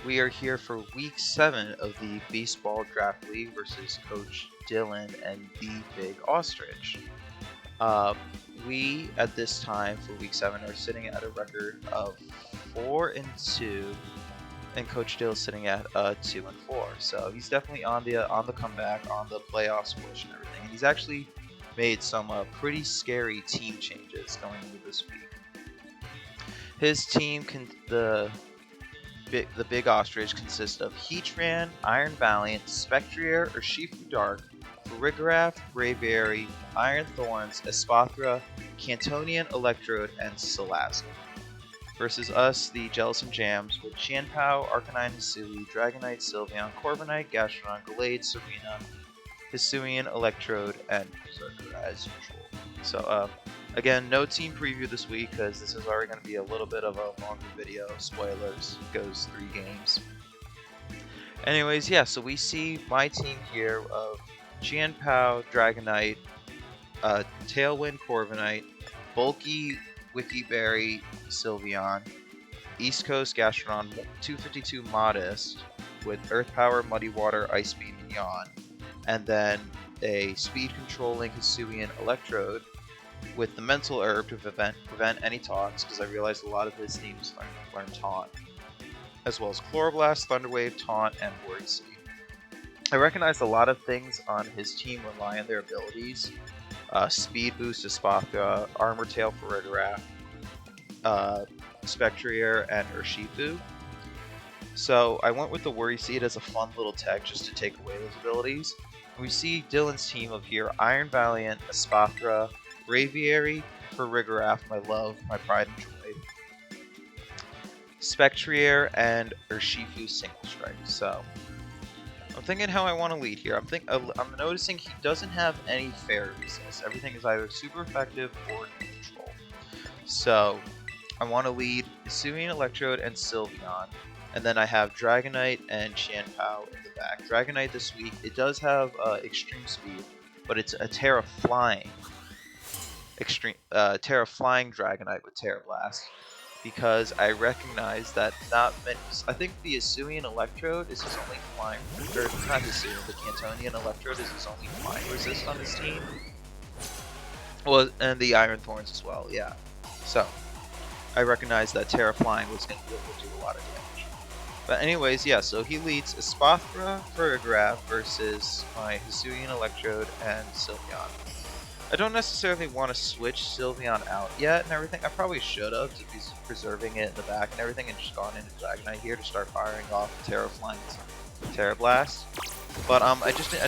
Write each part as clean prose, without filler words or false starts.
We are here for week 7 of the Baseball Draft League versus Coach Dylan and the Big Ostrich. We, at this time for week 7, are sitting at a record of 4-2, and Coach Dylan is sitting at 2-4. So he's definitely on the comeback, on the playoffs push and everything. And he's actually made some pretty scary team changes going into this week. His team the Big Ostrich consists of Heatran, Iron Valiant, Spectrier, Urshifu Dark, Farigiraf, Braviary, Iron Thorns, Espathra, Cantonian Electrode, and Salazzle. Versus us, the Jellicent Jams, with Chien-Pao, Arcanine Hisui, Dragonite, Sylveon, Corviknight, Gastrodon, Gallade, Serena, Hisuian, Electrode, and Berserker as usual. So, again, no team preview this week because this is already going to be a little bit of a longer video. Spoilers, it goes 3 games. Anyways, yeah, so we see my team here of Chien-Pao, Dragonite, Tailwind, Corviknight, Bulky, Wikiberry, Sylveon, East Coast, Gastrodon, 252 Modest, with Earth Power, Muddy Water, Ice Beam, and Yawn, and then a Speed Controlling Hisuian Electrode, with the Mental Herb to prevent any taunts, because I realized a lot of his teams learn Taunt, as well as Chloroblast, Thunder Wave, Taunt, and Worry Seed. I recognized a lot of things on his team rely on their abilities. Speed Boost Espathra, Armor Tail Farigiraf, Spectrier, and Urshifu. So I went with the Worry Seed as a fun little tech just to take away those abilities. We see Dylan's team of here: Iron Valiant, Espathra, Braviary, Farigiraf, my love, my pride and joy, Spectrier, and Urshifu Single Strike. So I'm thinking how I want to lead here. I'm noticing he doesn't have any fairy resist. Everything is either super effective or neutral. So I want to lead Hisuian Electrode and Sylveon, and then I have Dragonite and Chien-Pao in the back. Dragonite this week, it does have extreme speed, but it's a Terra Flying Dragonite with Terra Blast, because I recognize that not many. I think the Hisuian Electrode is his only flying, or not Hisuian, the Cantonian Electrode is his only flying resist on his team. Well, and the Iron Thorns as well, yeah. So I recognize that Terra Flying was going to be able to do a lot of damage. But anyways, yeah, so he leads Espathra, Farigiraf versus my Hisuian Electrode and Sylveon. I don't necessarily want to switch Sylveon out yet and everything. I probably should have, to be preserving it in the back and everything, and just gone into Dragonite here to start firing off Terra Flying's Terra Blast. But I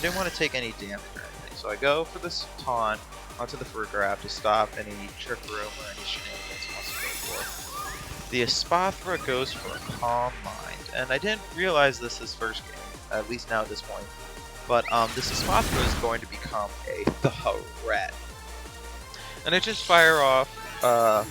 didn't want to take any damage or anything, so I go for this taunt onto the Farigiraf to stop any Trick Room or any shenanigans he wants to go for. The Espathra goes for a Calm Mind, and I didn't realize this his first game, at least now at this point. But this Espathra is going to become a threat. And I just fire off a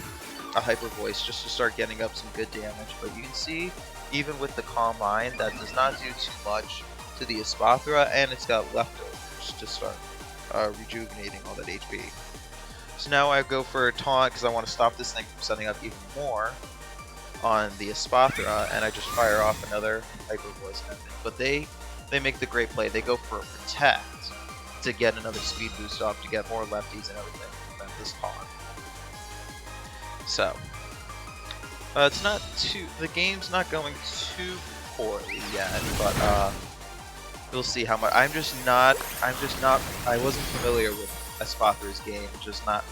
Hyper Voice just to start getting up some good damage. But you can see, even with the Calm Mind, that does not do too much to the Espathra, and it's got leftovers to start rejuvenating all that HP. So now I go for a taunt because I want to stop this thing from setting up even more on the Espathra, and I just fire off another Hyper Voice and everything. But they make the great play. They go for a Protect to get another speed boost off, to get more lefties and everything than this taunt. So it's not too. The game's not going too poorly yet, but we'll see how much. I wasn't familiar with Espathra's game. Just not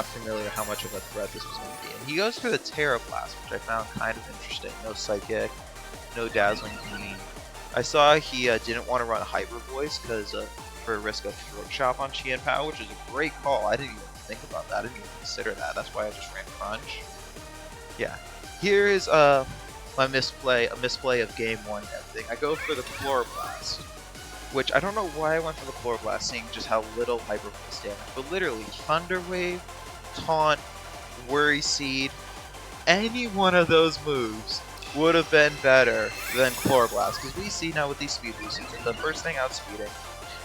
familiar how much of a threat this was going to be. And he goes for the Terra Blast, which I found kind of interesting. No Psychic, no Dazzling Gleam. I saw he didn't want to run a Hyper Voice because for a risk of Throat Chop on Chien-Pao, which is a great call. I didn't even think about that. I didn't even consider that. That's why I just ran Crunch. Yeah. Here is a misplay of Game 1 and everything. I go for the Chloroblast, which I don't know why I went for the Chloroblast, seeing just how little Hyper Voice damage. But literally, Thunder Wave, Taunt, Worry Seed, any one of those moves would have been better than Chloroblast, because we see now with these speed boosts, the first thing outspeeding,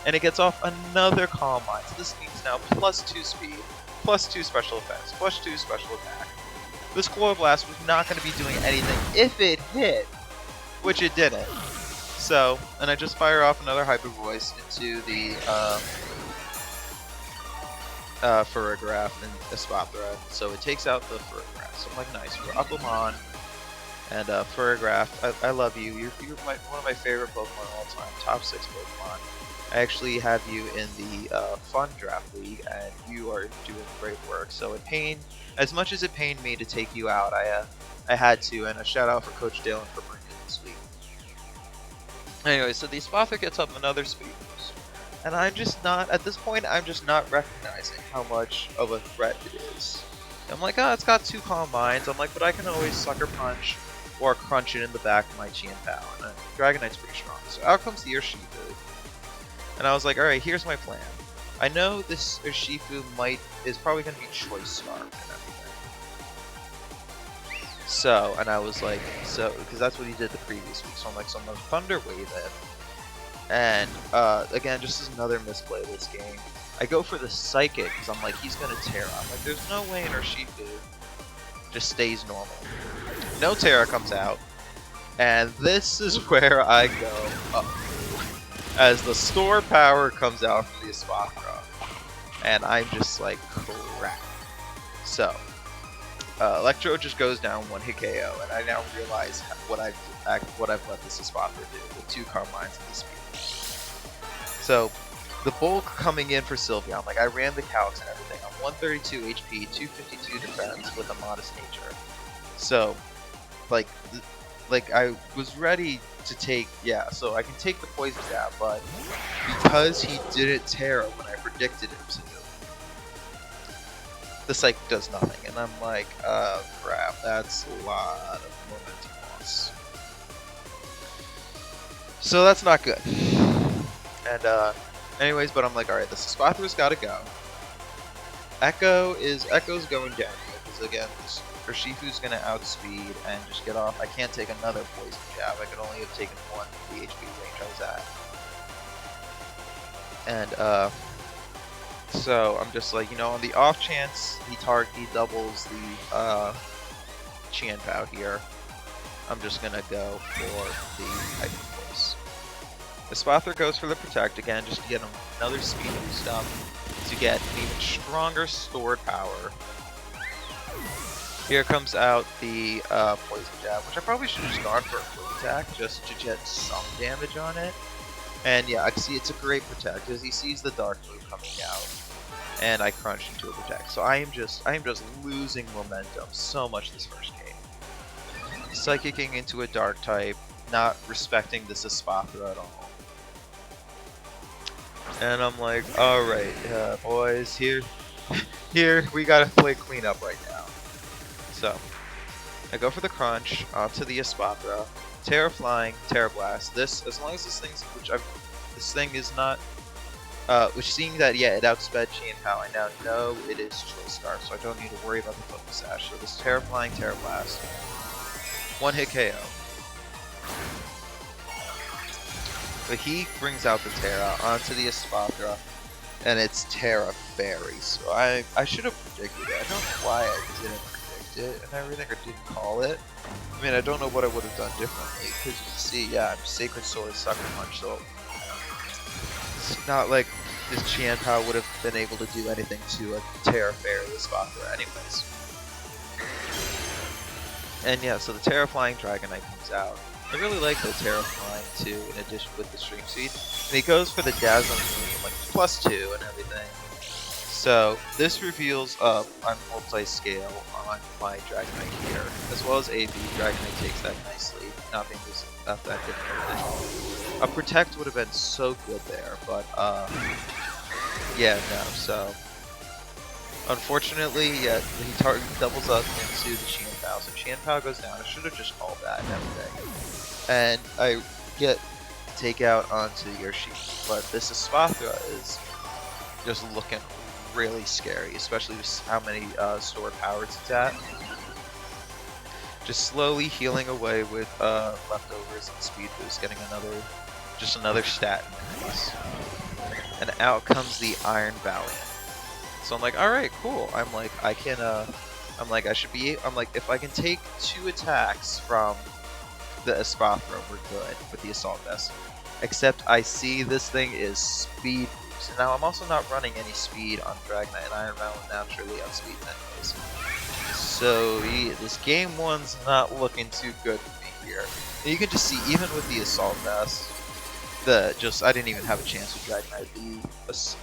and it gets off another Calm Mind. So this means now +2 speed, +2 special defense, +2 special attack. This Chloroblast was not going to be doing anything if it hit which it didn't. So, and I just fire off another Hyper Voice into the Furograph and Espathra, so it takes out the Furograph. So I'm like, nice, we're up them on. And Furograph, I love you. You're one of my favorite Pokemon of all time, top 6 Pokemon. I actually have you in the Fun Draft League, and you are doing great work. So it pained, as much as it pained me to take you out, I had to, and a shout out for Coach Dylan for bringing it this week. Anyway, so the Espathra gets up another speed boost, and I'm just not, at this point, I'm just not recognizing how much of a threat it is. I'm like, oh, it's got 2 Calm Minds. I'm like, but I can always Sucker Punch or crunch it in the back of my Qianpao, and Dragonite's pretty strong. So out comes the Urshifu. And I was like, alright, here's my plan. I know this Urshifu is probably going to be Choice Scarf and everything. So, and I was like, because that's what he did the previous week. So I'm like, so I'm going to Thunder Wave it. And, again, just as another misplay of this game, I go for the Psychic, because I'm like, he's going to Terra. I'm like, there's no way an Urshifu just stays normal. No Terra comes out. And this is where I go up. As the Store Power comes out from the Espathra, and I'm just like, crap. So, Electro just goes down 1 hit KO, and I now realize what I've let this Espathra do with 2 Carmines and the speed. So, the bulk coming in for Sylvia, I'm like, I ran the calcs and everything. I'm 132 HP, 252 defense with a modest nature. So, like I was ready to take, so I can take the Poison Jab, but because he didn't Terra when I predicted him to, the Psych does nothing, and I'm like, crap, that's a lot of momentum loss. So that's not good. And anyways, but I'm like, alright, this Espathra's gotta go. Echo's going down, because again, this Urshifu's gonna outspeed and just get off. I can't take another Poison Jab. I could only have taken 1 for the HP range I was at. And so I'm just like, on the off chance he doubles the Qianpao here, I'm just gonna go for the Hyper Voice. Espathra goes for the Protect again, just to get him another speed boost up to get an even stronger stored power. Here comes out the Poison Jab, which I probably should have just gone for a Quick Attack, just to get some damage on it. And yeah, I can see it's a great Protect, because he sees the Dark move coming out, and I crunch into a Protect. So I am just losing momentum so much this first game. Psychicking into a Dark type, not respecting this Espathra at all. And I'm like, alright, boys, here, we gotta play cleanup right now. So, I go for the crunch onto the Espathra, Terra Flying, Terra Blast. This, as long as this thing is not, which seeing that, it outsped Qianpao, I now know it is Choice Scarf, so I don't need to worry about the Focus Sash. So this Terra Flying, Terra Blast, 1 hit KO. But he brings out the Terra onto the Espathra, and it's Terra Fairy. So I should have predicted it. I don't know why I didn't it and everything, or didn't call it. I mean, I don't know what I would have done differently, because you can see, I'm Sacred Sword, Sucker Punch, so it's not like this Qianpao would have been able to do anything to a Terra Fairy Espathra anyways. And yeah, so the Terra Flying Dragonite comes out. I really like the Terra Flying too, in addition with the Stream Speed. And he goes for the Dazzling Gleam, like +2 and everything. So this reveals on multi-scale on my Dragonite here, as well as AB. Dragonite takes that nicely, not that difficult. A Protect would have been so good there, but no. So unfortunately, he doubles up into the Qianpao. So Qianpao goes down. I should have just called that and everything. And I get takeout onto the Urshifu, but this Espathra is just looking really scary, especially with how many stored powers it's at. Just slowly healing away with leftovers and speed boost, getting another stat increase. And out comes the Iron Valiant. So I'm like, alright, cool. I'm like, if I can take 2 attacks from the Espathra were good with the Assault Vest. Except I see this thing is speed boost. And now I'm also not running any speed on Dragonite, and Iron Mountain naturally outspeeds anyways. So this game 1's not looking too good for me here. And you can just see, even with the Assault Vest, I didn't even have a chance with Dragonite.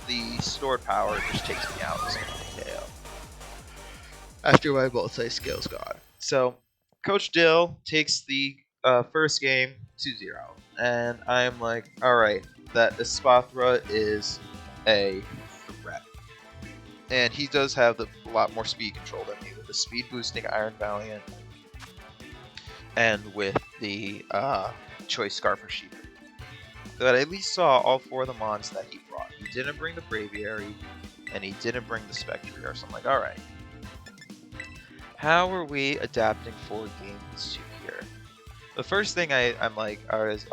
The stored power just takes me out as a KO. After my multi skills gone. So Coach Dill takes the first game 2-0. And I'm like, alright, that Espathra is a threat. And he does have a lot more speed control than me with the speed boosting Iron Valiant and with the Choice Scarf for Sheep. But I at least saw all 4 of the mons that he brought. He didn't bring the Braviary, and he didn't bring the Spectrier, so I'm like, alright. How are we adapting for game 2 here? The first thing I'm like, alright,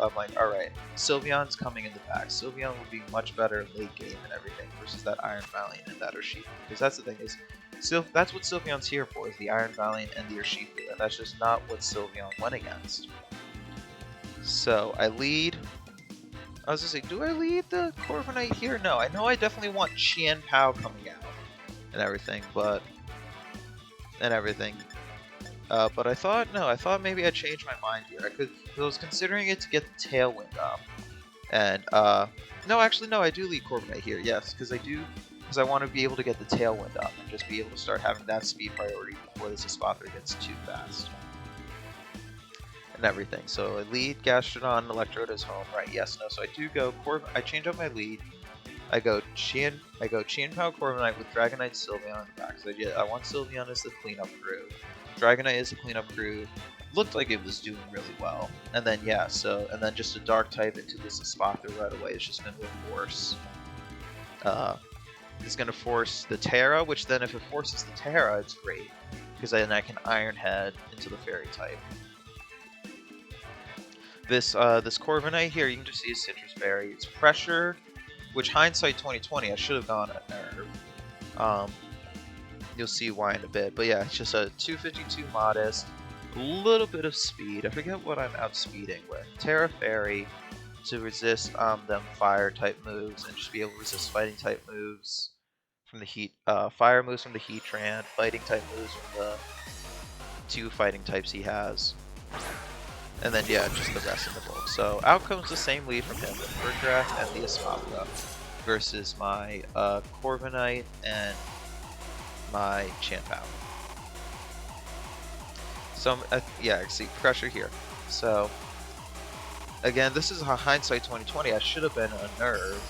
Sylveon's coming in the back. Sylveon will be much better late game and everything versus that Iron Valiant and that Urshifu. Because that's the thing is, that's what Sylveon's here for, is the Iron Valiant and the Urshifu, and that's just not what Sylveon went against. So I lead. I was gonna say, do I lead the Corviknight here? No, I know I definitely want Qian Pao coming out and everything, but but I thought maybe I'd change my mind here. I was considering it to get the Tailwind up, and no, actually no, I do lead Corviknight here, yes, because I want to be able to get the Tailwind up and just be able to start having that speed priority before this Espathra gets too fast. And everything. So I lead Gastrodon, Electrode is home, right? Yes, no. So I do go I change up my lead. I go Qian Pao Corviknight with Dragonite Sylveon in the back. So I want Sylveon as the cleanup crew. Dragonite is the cleanup crew. Looked like it was doing really well. And then and then just a dark type into this Espathra right away. It's just gonna force the Terra, which then if it forces the Terra, it's great. Because then I can Iron Head into the Fairy type. This Corviknight here, you can just see a Citrus Berry. It's Pressure, which hindsight 2020, I should have gone at Nerve. You'll see why in a bit, but yeah, it's just a 252 Modest, a little bit of speed. I forget what I'm outspeeding with. Terra Fairy to resist them Fire type moves and just be able to resist Fighting type moves from the Heat, Fire moves from the Heatran, Fighting type moves from the 2 Fighting types he has. And then, yeah, just the rest of the bulk. So, out comes the same lead from him with Furgraf and the Espathra versus my Corviknight and my Qian Pao. So, yeah, see, pressure here. So, again, this is a hindsight 2020. I should have been a Nerve,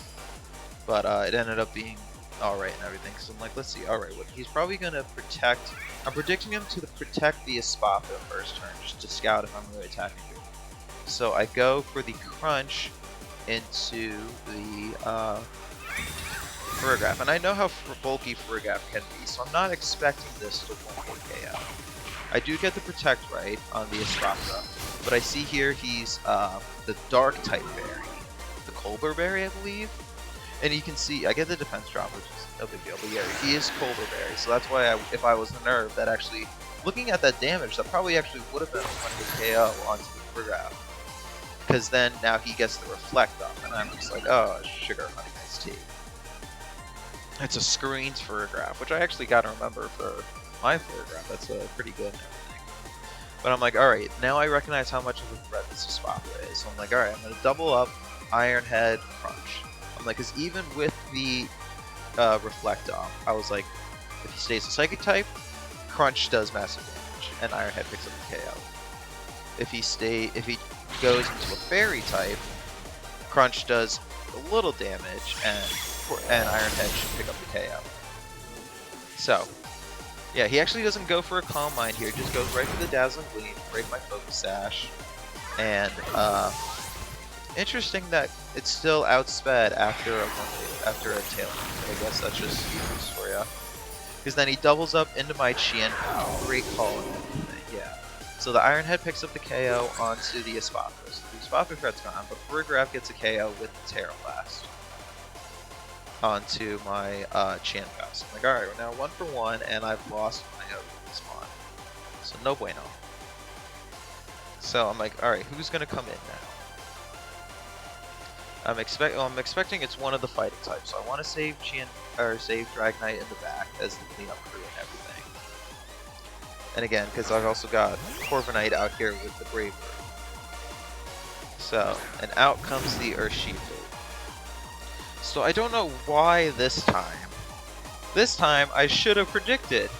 but it ended up being alright and everything. So, I'm like, let's see. Alright, well, he's probably going to protect. I'm predicting him to protect the Espathra first turn, just to scout if I'm really attacking him. So I go for the Crunch into the Furgraf, and I know how bulky Furgraf can be, so I'm not expecting this to 1-4 KO. I do get the Protect right on the Espathra, but I see here he's the Dark type berry, the Colbur Berry, I believe. And you can see, I get the defense drop, which is no big deal, but yeah, he is Colbur Berry, so that's why if I was a Nerve, that actually, looking at that damage, that probably actually would have been a 100 KO onto the Furgraf. Because then, now he gets the Reflect up, and I'm just like, oh, Sugar Honey Iced Tea. It's a Screens Furgraf, which I actually gotta remember for my Furgraf, that's pretty good and everything. But I'm like, alright, now I recognize how much of a threat this Espathra is, so I'm like, alright, I'm gonna double up Iron Head Crunch. I'm like, because even with the Reflect off, I was like, if he stays a Psychic type, Crunch does massive damage, and Iron Head picks up the KO. If he goes into a Fairy type, Crunch does a little damage, and Iron Head should pick up the KO. So, yeah, he actually doesn't go for a Calm Mind here, just goes right for the Dazzling Gleam, break my Focus Sash, and interesting that it's still outsped after a tail. I guess that's just news for you. Because then he doubles up into my Qian Pao. Great call and everything, yeah. So the Iron Head picks up the KO onto the Espathra. So the Espathra threat's gone, but Furgraf gets a KO with the Terra Blast onto my Qian Pao. So I'm like, alright, we're now 1 for 1, and I've lost my Respawn. So no bueno. So I'm like, all right, who's gonna come in now? I'm expecting it's one of the fighting types. So I want to save save Dragonite in the back as the cleanup crew and everything. And again, because I've also got Corviknight out here with the Brave Bird. So, and out comes the Urshifu. So I don't know why this time. This time I should have predicted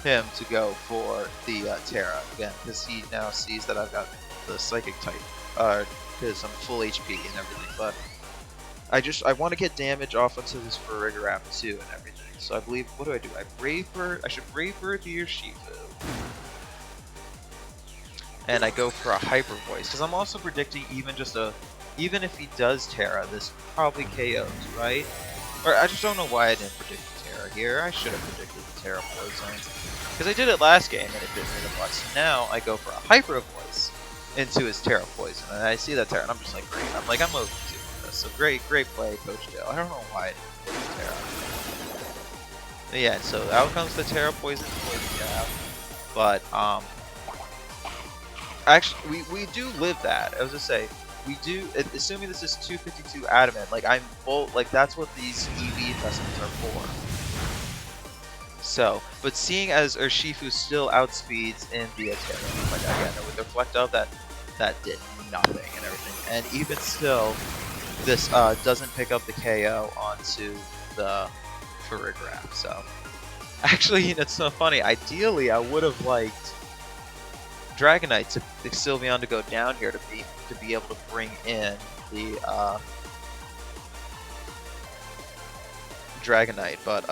him to go for the Terra again, because he now sees that I've got the Psychic type, because I'm full HP and everything. But I want to get damage off onto this Farigiraf too and everything. So I believe, what do? I Brave Bird. I should Brave Bird the Urshifu, and I go for a Hyper Voice because I'm also predicting even if he does Terra, this probably KOs, right? Or I just don't know why I didn't predict the Terra here. I should have predicted the Terra Poison. Because I did it last game and it didn't really apply. So now I go for a Hyper Voice into his Terra Poison. And I see that Terra and I'm just like, great. I'm like, I'm over to this. So great play, Coach Dale. I don't know why I didn't predict the Terra. But yeah, so out comes the Terra Poison jab. But, actually, we do live that. I was gonna say, we do, assuming this is 252 adamant, like I'm full, like that's what these EV investments are for. So, but seeing as Urshifu still outspeeds in the Terra, like again, with the Reflect Up, that did nothing and everything. And even still, this doesn't pick up the KO onto the Farigiraf. So, actually, it's so funny. Ideally, I would have liked Dragonite to Sylveon to go down here to be able to bring in the Dragonite, but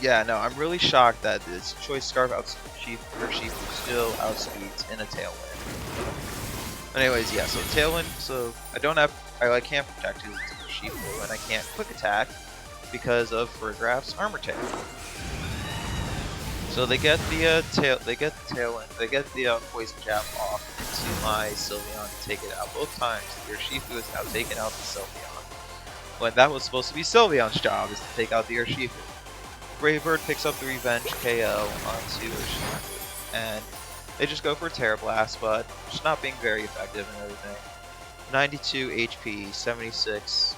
yeah, no, I'm really shocked that this Choice Scarf Urshifu still outspeeds in a Tailwind. Anyways, yeah, so Tailwind, so I can't protect his Urshifu, and I can't Quick Attack because of Farigiraf's Armor Tail. So they get the Tailwind, they get the Poison Jab off into my Sylveon to take it out. Both times, the Urshifu is now taking out the Sylveon, when that was supposed to be Sylveon's job, is to take out the Urshifu. Brave Bird picks up the Revenge KO onto Urshifu, and they just go for a Terra Blast, but just not being very effective and everything. 92 HP, 76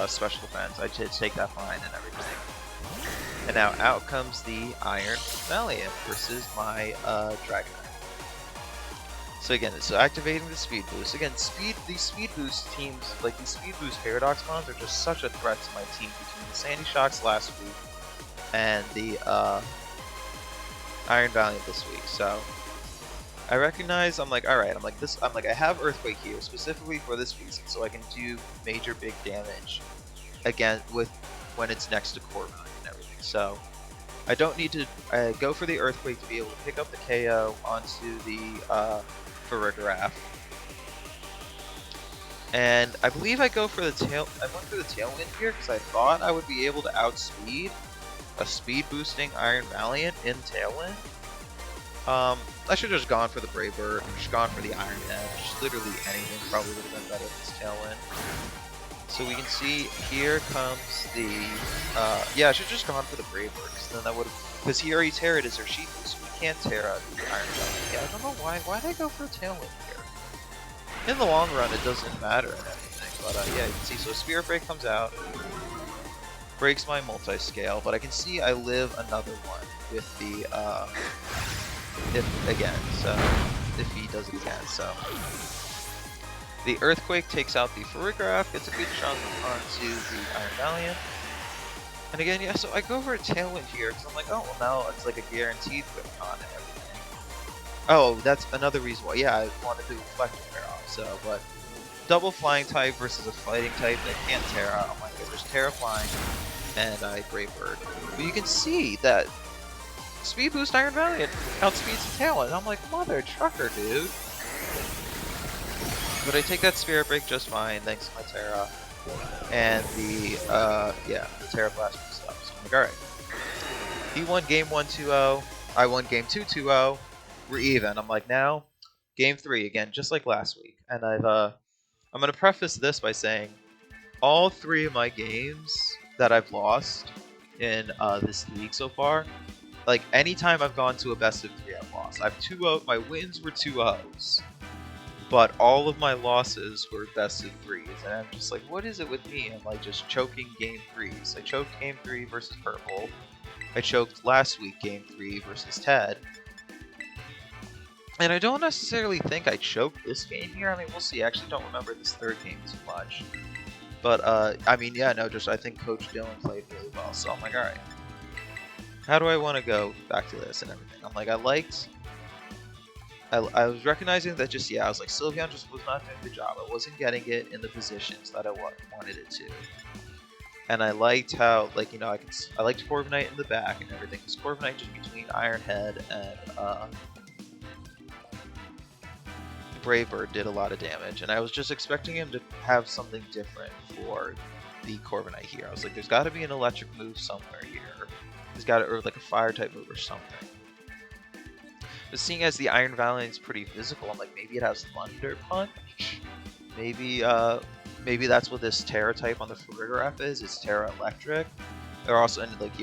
special defense. I did take that fine and everything. And now out comes the Iron Valiant versus my Dragonite. So again, so activating the Speed Boost. Again, these Speed Boost teams, like these Speed Boost Paradox mons, are just such a threat to my team between the Sandy Shocks last week and the Iron Valiant this week. So I recognize, I'm like, alright, I have Earthquake here specifically for this reason, so I can do major big damage again when it's next to Corviknight and everything. So I don't need to go for the Earthquake to be able to pick up the KO onto the Farigiraf. And I believe I went for the Tailwind here because I thought I would be able to outspeed a speed boosting Iron Valiant in Tailwind. I should have just gone for the Brave Bird, or just gone for the Iron Edge. Literally anything probably would have been better than this Tailwind. So we can see here comes the, yeah, I should have just gone for the Brave Bird, because then that would have, because he already Terra'd his Urshifu, so we can't Terra the Iron Valiant. Yeah, I don't know why did I go for a Tailwind here? In the long run, it doesn't matter and everything, but yeah, you can see, so Spirit Break comes out, breaks my multi-scale, but I can see I live another one with the, if he does it again, so. The Earthquake takes out the Farigiraf, gets a good chunk onto the Iron Valiant. And again, yeah, so I go for a Tailwind here, because I'm like, oh, well now it's like a guaranteed whip on and everything. Oh, that's another reason why, yeah, I wanted to Reflect Wear off, so, but double Flying type versus a Fighting type that can't Terra, I'm like, there's Terra Flying, and I Brave Bird. But you can see that Speed Boost Iron Valiant outspeeds the Tailwind. I'm like, mother trucker, dude. But I take that Spirit Break just fine, thanks to my Terra. And the, yeah, the Terra Blast and stuff. So I'm like, alright. He won game 1 2-0. I won game 2 2-0. We're even. I'm like, now, game 3 again, just like last week. And I'm going to preface this by saying, all 3 of my games that I've lost in this league so far like anytime I've gone to a best of 3, I've lost. I've 2-0. My wins were 2-0s, but all of my losses were best of 3s, and I'm just like, what is it with me? I'm like just choking game 3s. I choked game 3 versus Purple. I choked last week game 3 versus Ted. And I don't necessarily think I choked this game here. I mean, we'll see. I actually don't remember this third game too much. But, I mean, yeah, no, just I think Coach Dylan played really well. So I'm like, alright. How do I want to go back to this and everything? I'm like, I was recognizing that just, yeah, I was like, Sylveon just was not doing the job. I wasn't getting it in the positions that I wanted it to. And I liked how, like, you know, I liked Corviknight in the back and everything. Because Corviknight just between Iron Head and, Brave Bird did a lot of damage, and I was just expecting him to have something different for the Corviknight here. I was like, there's got to be an electric move somewhere here. There's got to, or like a fire type move or something. But seeing as the Iron Valiant's pretty physical, I'm like, maybe it has Thunder Punch. Maybe that's what this Terra type on the Farigiraf is. It's Terra Electric. Or also, and like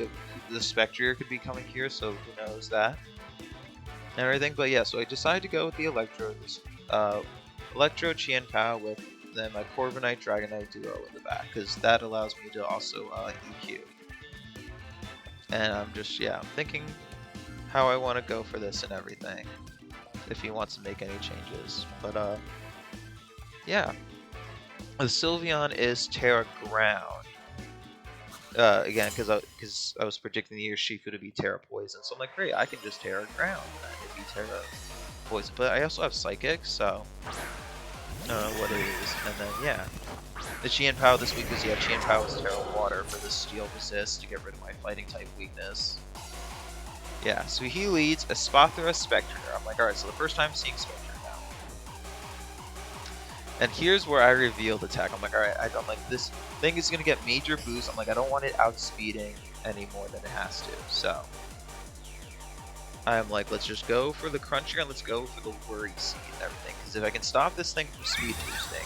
the Spectrier could be coming here, so who knows that and everything. But yeah, so I decided to go with the Electro. Electro Chien-Pao with then my Corviknight Dragonite duo in the back, because that allows me to also EQ. And I'm just, yeah, I'm thinking how I want to go for this and everything, if he wants to make any changes. But yeah, the Sylveon is Terra Ground. Again, because I was predicting the Urshifu to be Terra Poison, so I'm like, great, I can just Terra Ground, and it'd be Terra Poison. But I also have Psychic, so I don't know what it is. And then, yeah, the Chien-Pao this week is, yeah, Chien-Pao is Terra Water for the Steel Resist to get rid of my Fighting type weakness. Yeah, so he leads Espathra Spectre. I'm like, alright, so the first time seeing Spectre now. And here's where I reveal the attack. I'm like, alright, I'm like, this thing is going to get major boost. I'm like, I don't want it outspeeding any more than it has to. So I'm like, let's just go for the Cruncher and let's go for the Worry Seed and everything. Because if I can stop this thing from speed boosting,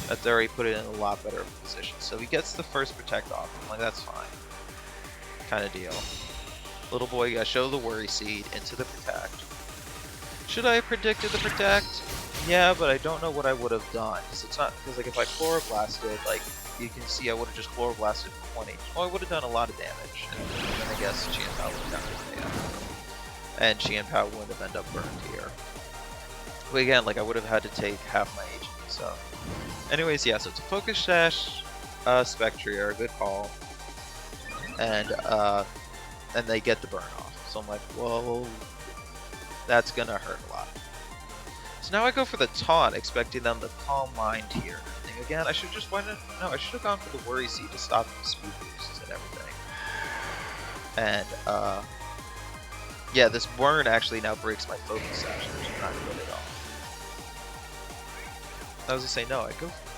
that's already put it in a lot better position. So he gets the first Protect off. I'm like, that's fine. Kind of deal. Little boy, you gotta show the Worry Seed into the Protect. Should I have predicted the Protect? Yeah, but I don't know what I would have done. Cause it's not, because like if I Chloroblasted, like you can see I would have just Chloroblasted for 1 HP. Well, I would have done a lot of damage. And then I guess Chien-Pao would have done it. And Chien-Pao wouldn't have ended up burned here. But again, like I would have had to take half my HP, so. Anyways, yeah, so it's a Focus Sash, Spectrier, good call. And they get the burn off. So I'm like, well, that's gonna hurt a lot. So now I go for the Taunt, expecting them to Calm Mind here. And again, I should just, I should have gone for the Worry Seed to stop the speed boosts and everything. And, yeah, this burn actually now breaks my Focus Sash, which is not good at all. I was gonna say, no, I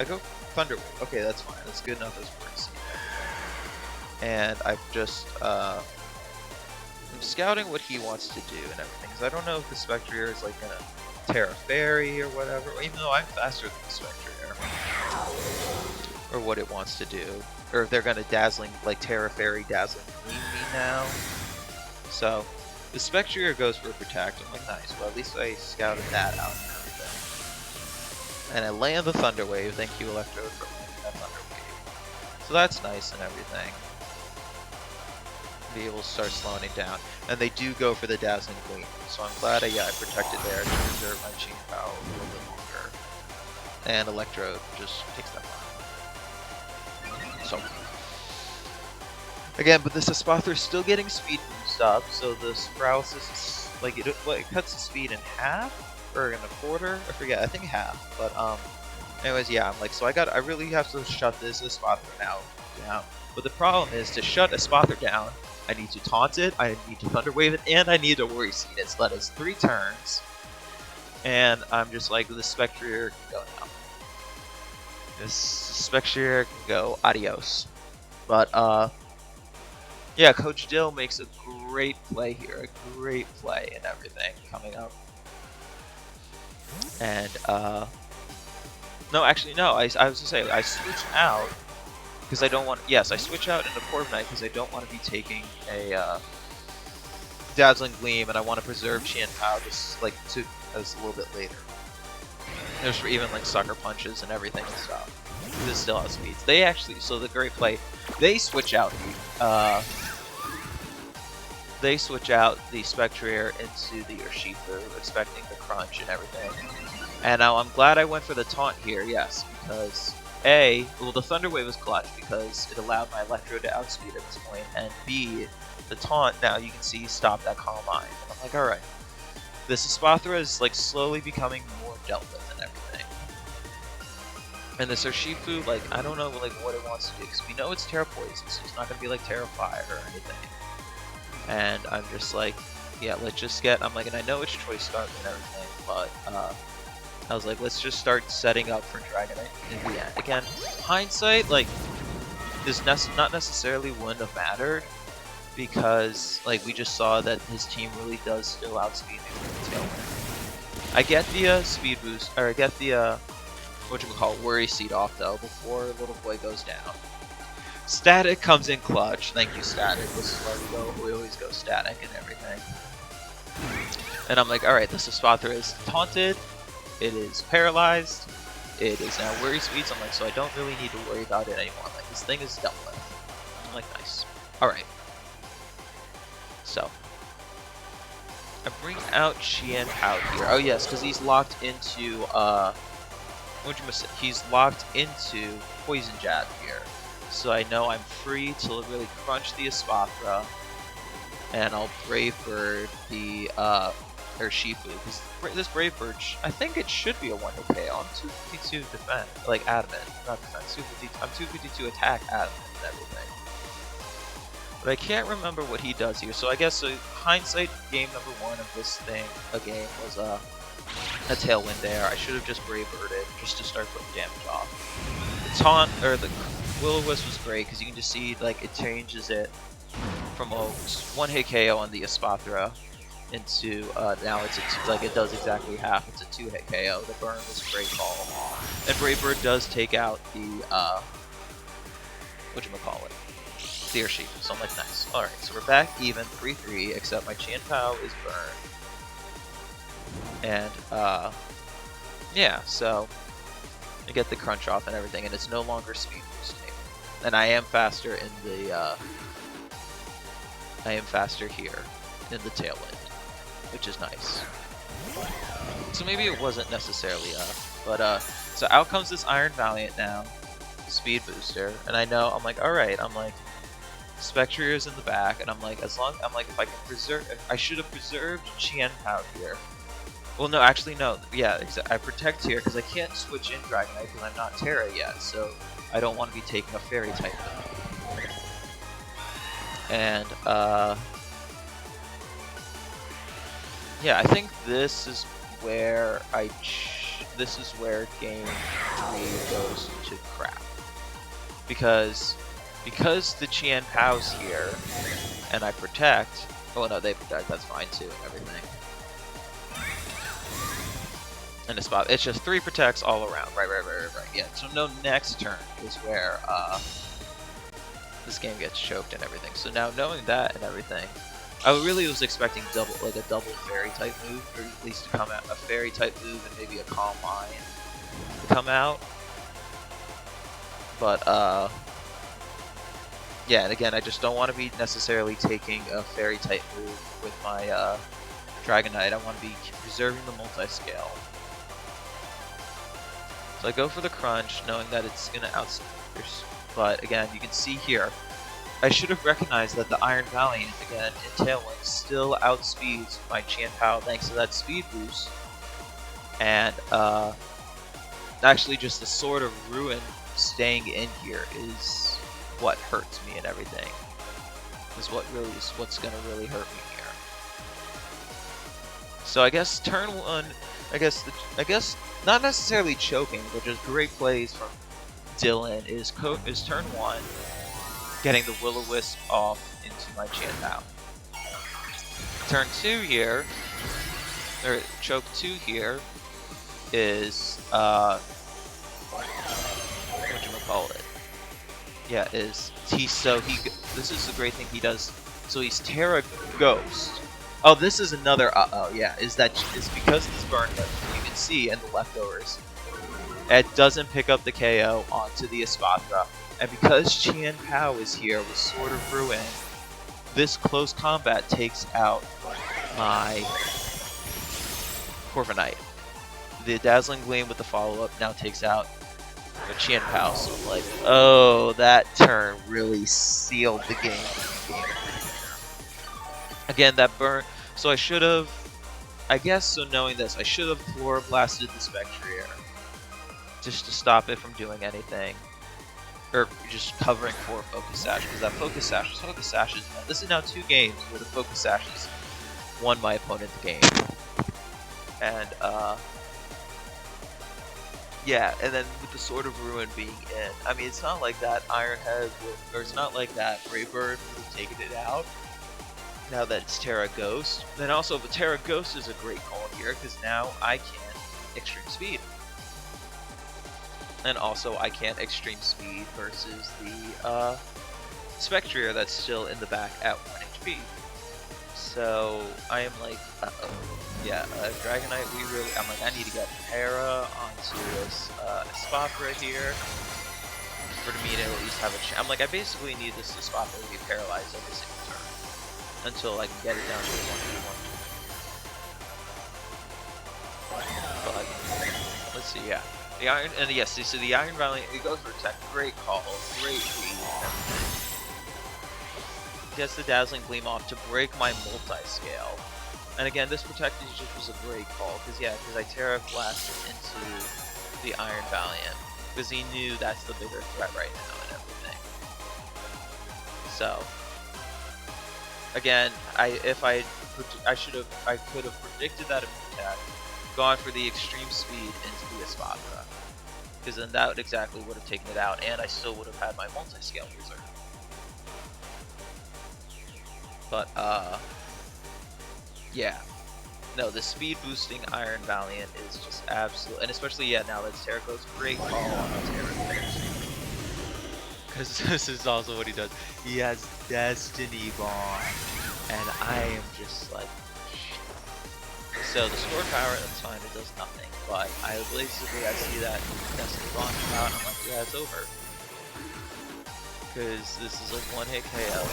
go Thunder Wave. Okay, that's fine. That's good enough as Worry Seed. And I've just, I'm scouting what he wants to do and everything, because I don't know if the Spectrier is like gonna Terra Fairy or whatever, even though I'm faster than the Spectrier, or what it wants to do, or if they're gonna Terra Fairy Dazzling Gleam me now. So the Spectrier goes for a Protect. I'm like, nice, well at least I scouted that out and everything. And I land the Thunder Wave. Thank you, Electrode, for landing that Thunder Wave. So that's nice and everything. Be able to start slowing it down, and they do go for the Dazzling Gleam, so I'm glad I protected there to preserve my Chien-Pao a little bit longer, and Electrode just takes that one. So again, but this Espathra is still getting speed boost up, so this paralysis is like it cuts the speed in half or in a quarter, I forget, I think half, but anyways, yeah, I'm like, so I really have to shut this Espathra now down. But the problem is, to shut Espathra down, I need to taunt it, I need to Thunder Wave it, and I need to Worry Seed it. So that is 3 turns. And I'm just like, the Spectrier can go now. This Spectrier can go adios. But, yeah, Coach Dill makes a great play here. A great play and everything coming up. And, no, actually, no, I was gonna say, I switched out. Because I don't want, yes, I switch out into Corviknight because I don't want to be taking a Dazzling Gleam, and I want to preserve Chien Pao just like as a little bit later. There's for even like Sucker Punches and everything and stuff. This still has speeds. They actually, so the great play, they switch out the Spectrier into the Urshifu, expecting the crunch and everything. And now I'm glad I went for the taunt here, yes, because A, well, the Thunder Wave was clutch because it allowed my Electro to outspeed at this point, and B, the taunt, now you can see, stopped that Calm Mind. And I'm like, alright. This Espathra is like slowly becoming more dealt with and everything. And this Urshifu, like, I don't know like what it wants to do, because we know it's Terra Poison, so it's not going to be like Terra Fire or anything. And I'm just like, yeah, let's just get, I'm like, and I know it's Choice Scarf and everything, but, I was like, let's just start setting up for Dragonite in the end. Again, hindsight, like, this not necessarily wouldn't have mattered, because, like, we just saw that his team really does still outspeed me with the Tailwind. I get the speed boost, or I get the, Worry Seed off, though, before Little Boy goes down. Static comes in clutch. Thank you, Static. This is where we always go Static and everything. And I'm like, alright, this Espathra is taunted. It is paralyzed. It is now Worry Speeds. I'm like, so I don't really need to worry about it anymore. Like, this thing is dealt with. I'm like, nice. Alright. So. I bring out Chien Pao here. Oh, yes, because he's locked into, he's locked into Poison Jab here. So I know I'm free to really crunch the Espathra. And I'll Brave Bird the, Urshifu. This Brave Bird, I think it should be a 1-hit KO. I'm 252 defense, like adamant, not defense. I'm 252 attack, adamant, and everything. But I can't remember what he does here. So I guess hindsight, game number 1 of this thing, a game was a Tailwind there. I should have just Brave Birded just to start putting damage off. The taunt or the Will-O-Wisp was great because you can just see like it changes it from a 1-hit KO on the Espathra into now it's like it does exactly half. It's a 2-hit KO. The burn was a great call, and Brave Bird does take out the the Urshifu. So I'm like, nice. All right, so we're back even 3-3, except my Chien Pao is burned, and yeah, so I get the crunch off and everything, and it's no longer speed boosting, and I am faster in the here in the Tailwind, which is nice. So maybe it wasn't necessarily but so out comes this Iron Valiant now, speed booster, and I know, I'm like, alright, I'm like, Spectrier's in the back, and I'm like, if I can preserve, I should have preserved Chien Pao here. Well, no, actually, no, yeah, I protect here, because I can't switch in Dragonite, because I'm not Terra yet, so I don't want to be taking a Fairy type move. And, yeah, I think this is where game 3 goes to crap. Because the Chien Pao's here, and I protect, oh no, they protect, that's fine too, and everything. And the spot, it's just 3 protects all around, right, yeah, so no, next turn is where, this game gets choked and everything. So now knowing that and everything, I really was expecting a double Fairy type move, or at least to come out a Fairy type move and maybe a Calm Mind to come out. But yeah, and again, I just don't want to be necessarily taking a Fairy type move with my Dragonite. I want to be preserving the multi-scale. So I go for the crunch, knowing that it's gonna outspeed. But again, you can see here, I should have recognized that the Iron Valiant, again, in Tailwind, still outspeeds my Chien Pao thanks to that speed boost. And, actually just the Sword of Ruin staying in here is what hurts me and everything. Is what's gonna really hurt me here. So I guess turn 1, I guess not necessarily choking, but just great plays from Dylan is turn 1, getting the Will-O-Wisp off into my Chien Pao. Turn 2 here, or choke 2 here, is yeah, this is the great thing he does. So he's Terra Ghost, Oh, this is another yeah, is because this burn that you can see in the leftovers, it doesn't pick up the KO onto the Espadra. And because Qian Pao is here with Sword of Ruin, this close combat takes out my Corviknight. The Dazzling Gleam with the follow-up now takes out the Qian Pao. So I'm like, oh, that turn really sealed the game. Again, that burn. So I should have, I guess, so knowing this, I should have Floor Blasted the Spectrier just to stop it from doing anything. Or just covering for Focus Sash, because that Focus Sash is, this is now 2 games where the Focus Sash has won my opponent the game. And, yeah, and then with the Sword of Ruin being in, I mean, it's not like that Iron Head, or it's not like that Brave Bird would have taken it out, now that it's Terra Ghost. Then also, the Terra Ghost is a great call here, because now I can Extreme Speed. And also, I can't Extreme Speed versus the Spectrier that's still in the back at 1 HP. So, I am like, yeah, Dragonite, I'm like, I need to get Terra onto this Espadra here for me to at least have a chance. I'm like, I basically need this Espadra to be paralyzed every single turn until I can get it down to the 1v1. But, let's see, yeah. The Iron, and yes, so the Iron Valiant, it goes for attack. Great call, great read. Gets the Dazzling Gleam off to break my multi-scale. And again, this Protect just was a great call, because I Terra Blasted into the Iron Valiant, because he knew that's the bigger threat right now and everything. So, again, I could have predicted that attack, gone for the Extreme Speed into the Espadra, because then that exactly would have taken it out, and I still would have had my multi-scale reserve. But, yeah. No, the speed boosting Iron Valiant is just absolute, and especially, yeah, now that Terra Ghost, great call on Terra Ghost. Because this is also what he does. He has Destiny Bond, and I am just like, so the score power, that's fine, it does nothing, but I see that Destiny Bond come out, and I'm like, yeah, it's over. Because this is a 1-hit KO.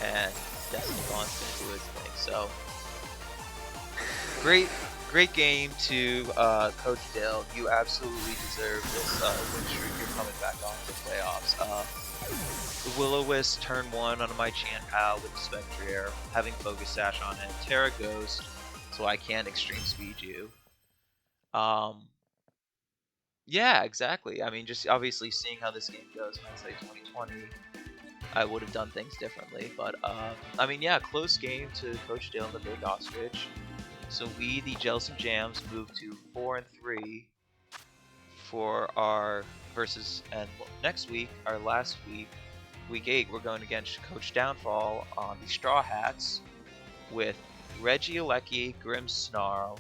And Destiny Bond's gonna do its thing. So great game to Coach Dale. You absolutely deserve this win streak. You're coming back on to playoffs. The Will-O-Wisp turn 1 on my Qian Pao with the Spectrier, having Focus Sash on it. Terra Ghost, so I can't Extreme Speed you. Yeah, exactly. I mean, just obviously seeing how this game goes, hindsight 2020. I would have done things differently, but I mean, yeah, close game to Coach Dale and the Big Ostrich. So we, the Jellicent Jams, move to 4-3 for our versus, and next week, our last week, week 8, we're going against Coach Downfall on the Straw Hats with Regieleki, Grimmsnarl,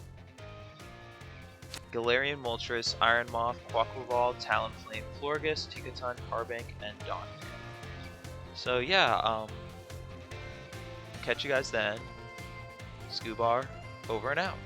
Galarian Moltres, Iron Moth, Quaquaval, Talonflame, Florges, Tinkaton, Carbink, and Dawn. So yeah, catch you guys then. Scubar, over and out.